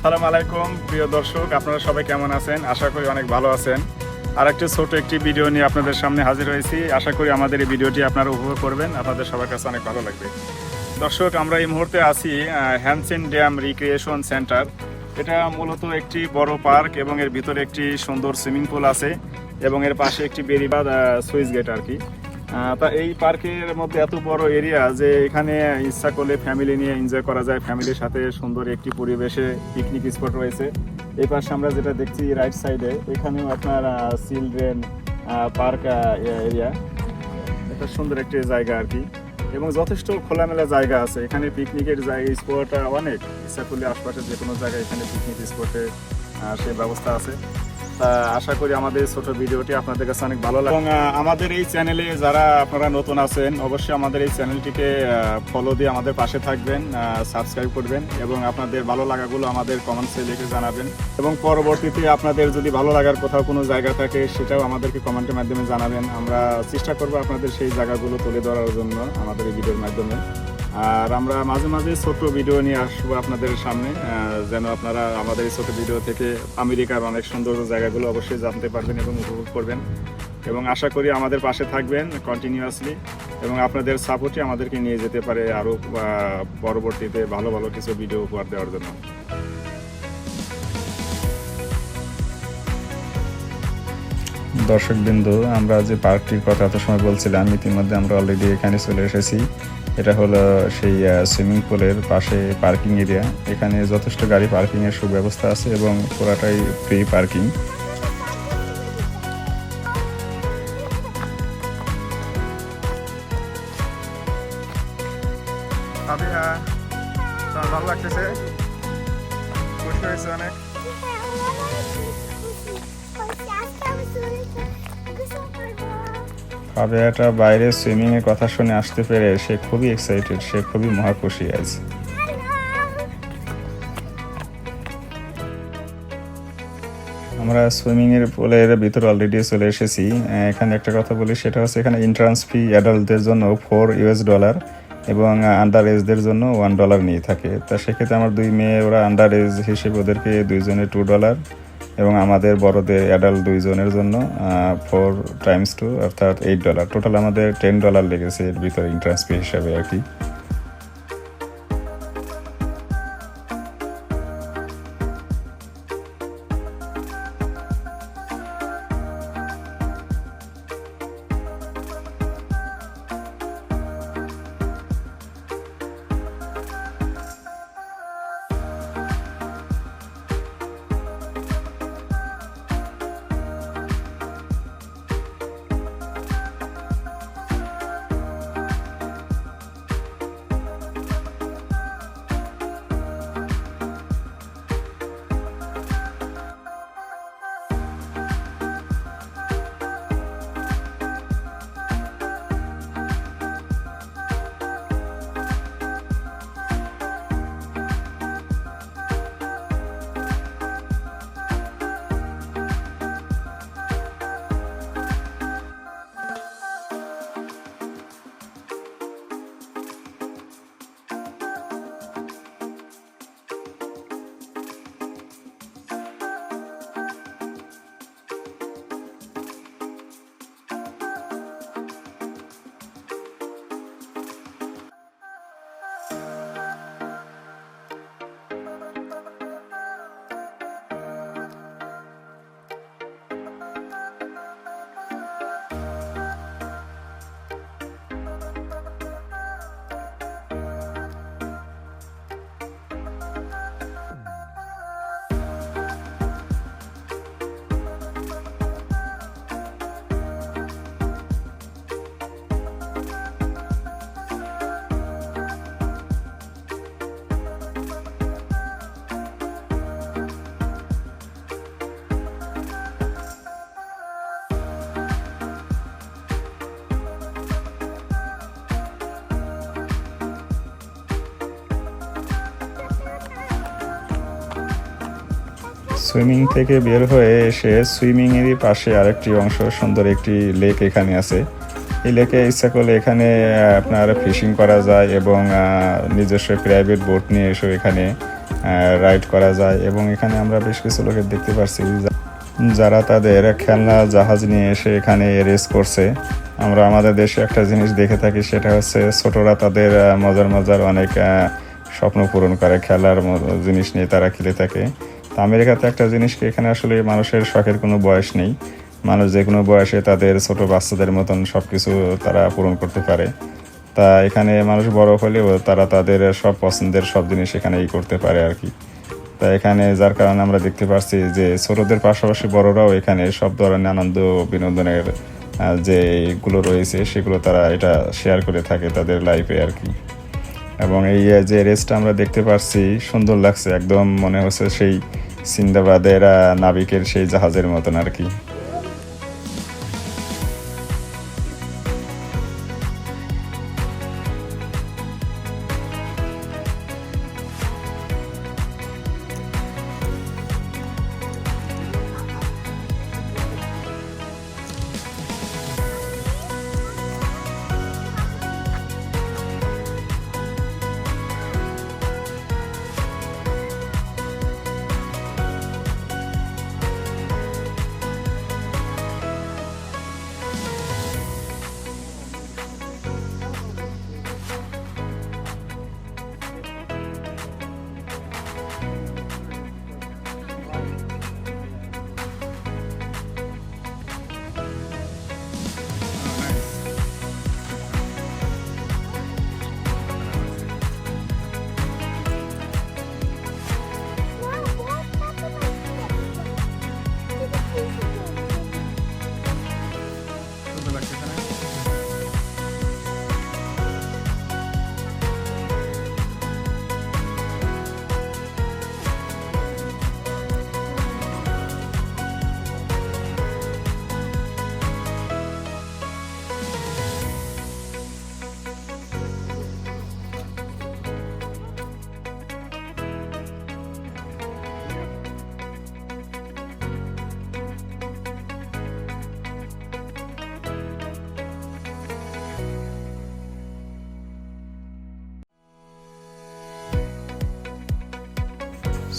আসসালামু আলাইকুম প্রিয় দর্শক, আপনারা সবাই কেমন আছেন? আশা করি অনেক ভালো আছেন। আর একটা ছোট একটি ভিডিও নিয়ে আপনাদের সামনে হাজির হয়েছি। আশা করি আমাদের এই ভিডিওটি আপনারা উপভোগ করবেন, আপনাদের সবার কাছে অনেক ভালো লাগবে। দর্শক, আমরা এই মুহূর্তে আছি হ্যানসেন ড্যাম রিক্রিয়েশন সেন্টার। এটা মূলত একটি বড় পার্ক এবং এর ভিতরে একটি সুন্দর সুইমিং পুল আছে এবং এর পাশে একটি বেড়িবাঁধ সুইচ গেট আর কি। তা এই পার্কের মধ্যে এত বড় এরিয়া যে এখানে ইচ্ছা করলে ফ্যামিলি নিয়ে এনজয় করা যায়। ফ্যামিলির সাথে সুন্দর একটি পরিবেশে পিকনিক স্পট রয়েছে। এই পাশে আমরা যেটা দেখছি রাইট সাইডে, এখানেও আপনার চিলড্রেন পার্ক এরিয়া, একটা সুন্দর একটি জায়গা আর কি, এবং যথেষ্ট খোলামেলা জায়গা আছে এখানে। পিকনিকের জায়গা স্পট অনেক, ইচ্ছা করলে আশপাশে যে কোনো জায়গায় এখানে পিকনিক স্পটে সেই ব্যবস্থা আছে। আশা করি আমাদের ছোট ভিডিওটি আপনাদের কাছে অনেক ভালো লাগে। এবং আমাদের এই চ্যানেলে যারা আপনারা নতুন আছেন, অবশ্যই আমাদের এই চ্যানেলটিকে ফলো দিয়ে আমাদের পাশে থাকবেন, সাবস্ক্রাইব করবেন এবং আপনাদের ভালো লাগাগুলো আমাদের কমেন্টসে লিখে জানাবেন। এবং পরবর্তীতে আপনাদের যদি ভালো লাগার কোথাও কোনো জায়গা থাকে সেটাও আমাদেরকে কমেন্টের মাধ্যমে জানাবেন। আমরা চেষ্টা করবো আপনাদের সেই জায়গাগুলো তুলে ধরার জন্য আমাদের এই ভিডিওর মাধ্যমে। আর আমরা মাঝে মাঝে ছোট ভিডিও নিয়ে আসবো আপনাদের সামনে, যেন আপনারা আমাদের এই ছোট ভিডিও থেকে আমেরিকার অনেক সুন্দর জায়গাগুলো অবশ্যই জানতে পারবেন এবং উপভোগ করবেন। এবং আশা করি আমাদের পাশে থাকবেন কন্টিনিউয়াসলি, এবং আপনাদের সাপোর্টই আমাদেরকে নিয়ে যেতে পারে আরও পরবর্তীতে ভালো ভালো কিছু ভিডিও উপহার দেওয়ার জন্য। দর্শকবৃন্দ, আমরা যে পার্কটির কথা এত সময় বলছিলাম, ইতিমধ্যে আমরা অলরেডি এখানে চলে এসেছি। এটা হলো সেই সুইমিং পুলের পাশে পার্কিং এরিয়া। এখানে যথেষ্ট গাড়ি পার্কিংয়ের সুব্যবস্থা আছে এবং পুরাটাই ফ্রি পার্কিং। ভালো লাগতেছে, খুশি হয়েছে অনেক। ফাবিয়াটা বাইরে সুইমিং এর কথা শুনে আসতে পেরে সে খুবই এক্সাইটেড, সে খুবই মহাখুশি আছে। আমরা সুইমিং এর পুলের ভিতরে অলরেডি চলে এসেছি। এখানে একটা কথা বলি, সেটা হচ্ছে এখানে এন্ট্রান্স ফি অ্যাডাল্টদের জন্য $4 এবং আন্ডার এজদের জন্য $1 নিয়ে থাকে। তা সেক্ষেত্রে আমার দুই মেয়ে, ওরা আন্ডার এজ হিসেবে ওদেরকে দুইজনে $2 এবং আমাদের বড়দের অ্যাডাল্ট দুইজনের জন্য 4 × 2 অর্থাৎ $8। টোটাল আমাদের $10 লেগেছে এর ভিতরে এন্ট্রান্স ফি হিসাবে আর কি। সুইমিং থেকে বের হয়ে এসে সুইমিং এরই পাশে আরেকটি অংশ, সুন্দর একটি লেক এখানে আছে। এই লেকে ইচ্ছা করলে এখানে আপনার ফিশিং করা যায় এবং নিজস্ব প্রাইভেট বোট নিয়ে এসে এখানে রাইড করা যায়। এবং এখানে আমরা বেশ কিছু লোকের দেখতে পাচ্ছি যারা তাদের খেলনা জাহাজ নিয়ে এসে এখানে রেস করছে। আমরা আমাদের দেশে একটা জিনিস দেখে থাকি, সেটা হচ্ছে ছোটরা তাদের মজার মজার অনেক স্বপ্ন পূরণ করে, খেলার জিনিস নিয়ে তারা খেলে থাকে। তো আমেরিকাতে একটা জিনিসকে এখানে আসলে মানুষের শখের কোনো বয়স নেই, মানুষ যে কোনো বয়সে তাদের ছোট বাচ্চাদের মতন সব কিছু তারা পূরণ করতে পারে। তা এখানে মানুষ বড় হলেও তারা তাদের সব পছন্দের সব জিনিস এখানে করতে পারে আর কি। তা এখানে যার কারণে আমরা দেখতে পাচ্ছি যে ছোটদের পাশাপাশি বড়রাও এখানে সব ধরনের আনন্দ বিনোদনের যেগুলো রয়েছে সেগুলো তারা এটা শেয়ার করে থাকে তাদের লাইফে আর কি। এবং এই যে রেসটা আমরা দেখতে পাচ্ছি সুন্দর লাগছে, একদম মনে হচ্ছে সেই সিন্দাবাদের নাবিকের সেই জাহাজের মতন আর কি।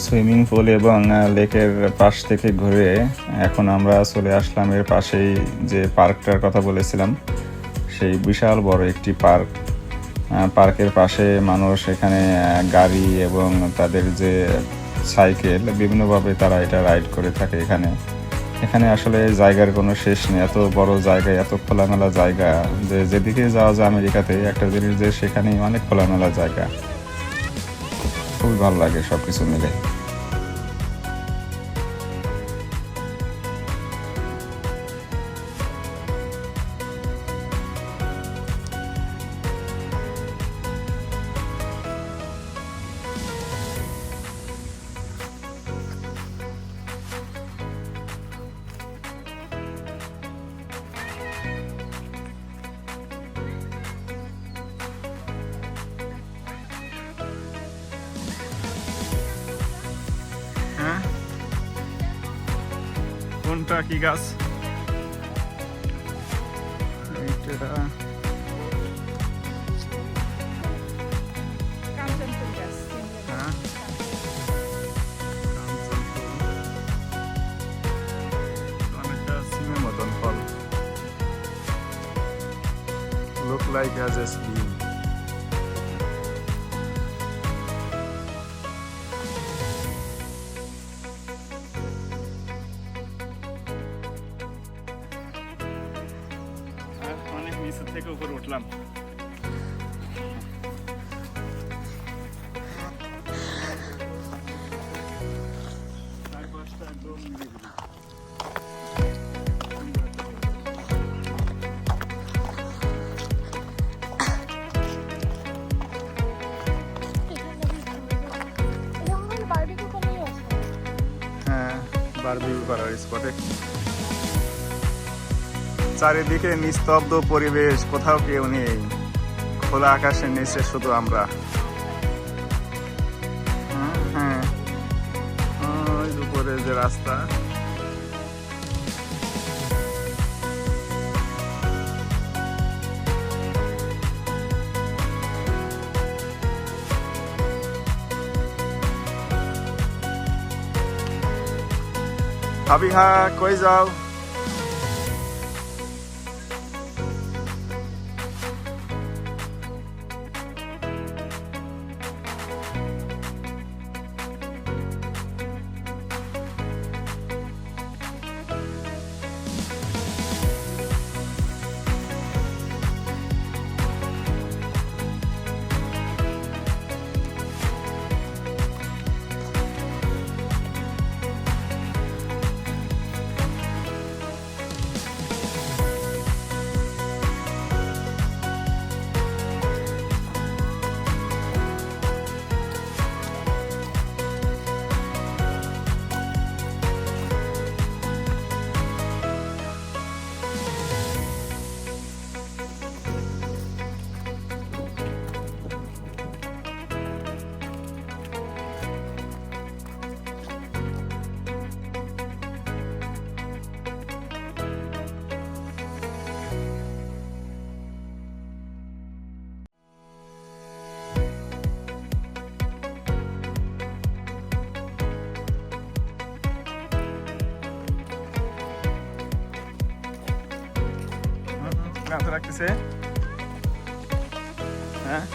সুইমিং পুল এবং লেকের পাশ থেকে ঘুরে এখন আমরা চলে আসলাম এর পাশেই যে পার্কটার কথা বলেছিলাম, সেই বিশাল বড় একটি পার্ক। পার্কের পাশে মানুষ এখানে গাড়ি এবং তাদের যে সাইকেল বিভিন্নভাবে তারা এটা রাইড করে থাকে। এখানে আসলে জায়গার কোনো শেষ নেই, এত বড় জায়গা, এত খোলামেলা জায়গা যে যেদিকে যাওয়া যায় আমেরিকাতে একটা জিনিস যে সেখানেই অনেক খোলামেলা জায়গা। খুবই ভালো লাগে সব কিছু মিলে। কোনটা কি গাছ? এইটা কাঞ্চনফুল গাছ। হ্যাঁ, অনেকটা সিমের মতন ফল। Look like as a stream. অনেক নিচে থেকে উপরে উঠলাম। চারপাশটা একদম নিরিবিলি। হ্যাঁ, বারবিকিউ করার স্পটে। চারিদিকে নিস্তব্ধ পরিবেশ, কোথাও কেউ নেই, খোলা আকাশের নিচে শুধু আমরা। হ্যাঁ, ওই উপরে যে রাস্তা, হাবিহা কই যাও? ক্লান্ত লাগতেছে? হ্যাঁ,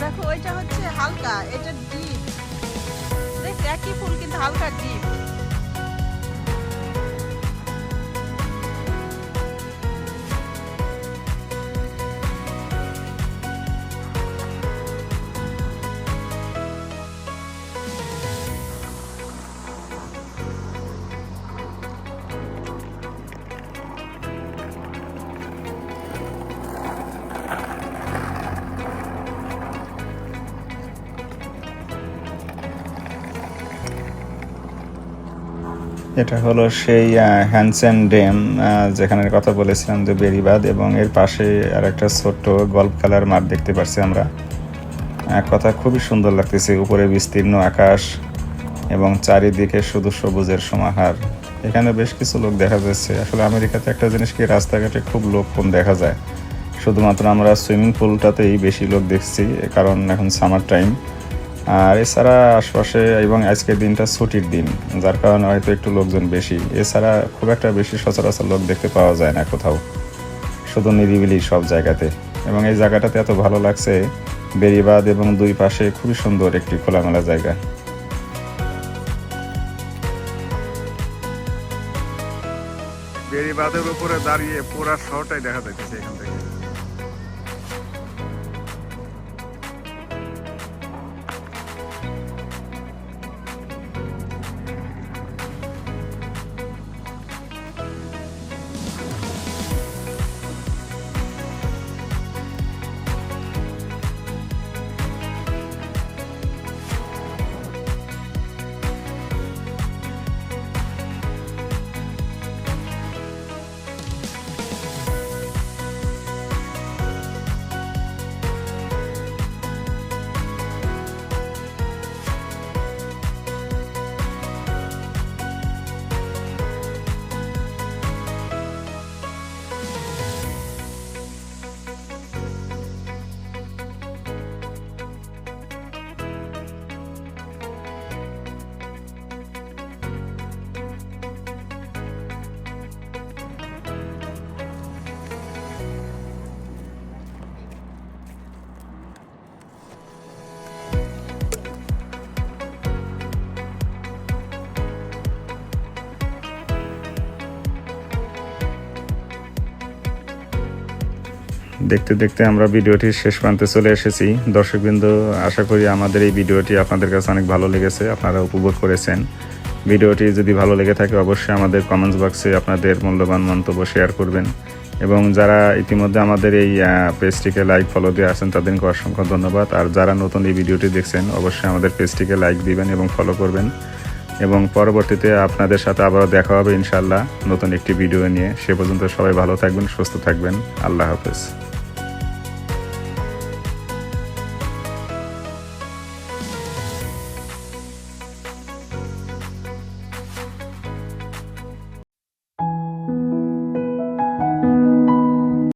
দেখো ওইটা হচ্ছে হালকা, এটা ডিপ। দেখ একই ফুল কিন্তু হালকা ডিপ। এটা হলো সেই হ্যানসেন ড্যাম, যেখানের কথা বলেছিলাম যে বেড়িবাঁধ, এবং এর পাশে আর একটা ছোট্ট গল্ফ খেলার মাঠ দেখতে পাচ্ছি আমরা। এক কথা খুবই সুন্দর লাগতেছে, উপরে বিস্তীর্ণ আকাশ এবং চারিদিকে শুধু সবুজের সমাহার। এখানে বেশ কিছু লোক দেখা যাচ্ছে। আসলে আমেরিকাতে একটা জিনিস কি, রাস্তাঘাটে খুব লোক কম দেখা যায়, শুধুমাত্র আমরা সুইমিং পুলটাতেই বেশি লোক দেখছি, কারণ এখন সামার টাইম। আর এছাড়া আশপাশে, এবং আজকের দিনটা ছুটির দিন, যার কারণে হয়তো একটু লোকজন বেশি। এছাড়া খুব একটা বেশি সচরাচর লোক দেখতে পাওয়া যায় না কোথাও, শুধু নিরিবিলি সব জায়গাতে। এবং এই জায়গাটাতে এত ভালো লাগছে, বেড়িবাঁধ এবং দুই পাশে খুবই সুন্দর একটি খোলামেলা জায়গা। বেড়িবাঁধের উপরে দাঁড়িয়ে পুরা শহরটাই দেখা যাইতেছে এখান থেকে। দেখতে দেখতে আমরা ভিডিওটির শেষ প্রান্তে চলে এসেছি। দর্শকবৃন্দ, আশা করি আমাদের এই ভিডিওটি আপনাদের কাছে অনেক ভালো লেগেছে, আপনারা উপভোগ করেছেন। ভিডিওটি যদি ভালো লেগে থাকে অবশ্যই আমাদের কমেন্টস বক্সে আপনাদের মূল্যবান মন্তব্য শেয়ার করবেন, এবং যারা ইতিমধ্যে আমাদের এই পেজটিকে লাইক ফলো দিয়ে আসেন তাদেরকে অসংখ্য ধন্যবাদ। আর যারা নতুন এই ভিডিওটি দেখছেন অবশ্যই আমাদের পেজটিকে লাইক দিবেন এবং ফলো করবেন, এবং পরবর্তীতে আপনাদের সাথে আবারও দেখা হবে ইনশাআল্লাহ নতুন একটি ভিডিও নিয়ে। সে পর্যন্ত সবাই ভালো থাকবেন, সুস্থ থাকবেন। আল্লাহ হাফেজ।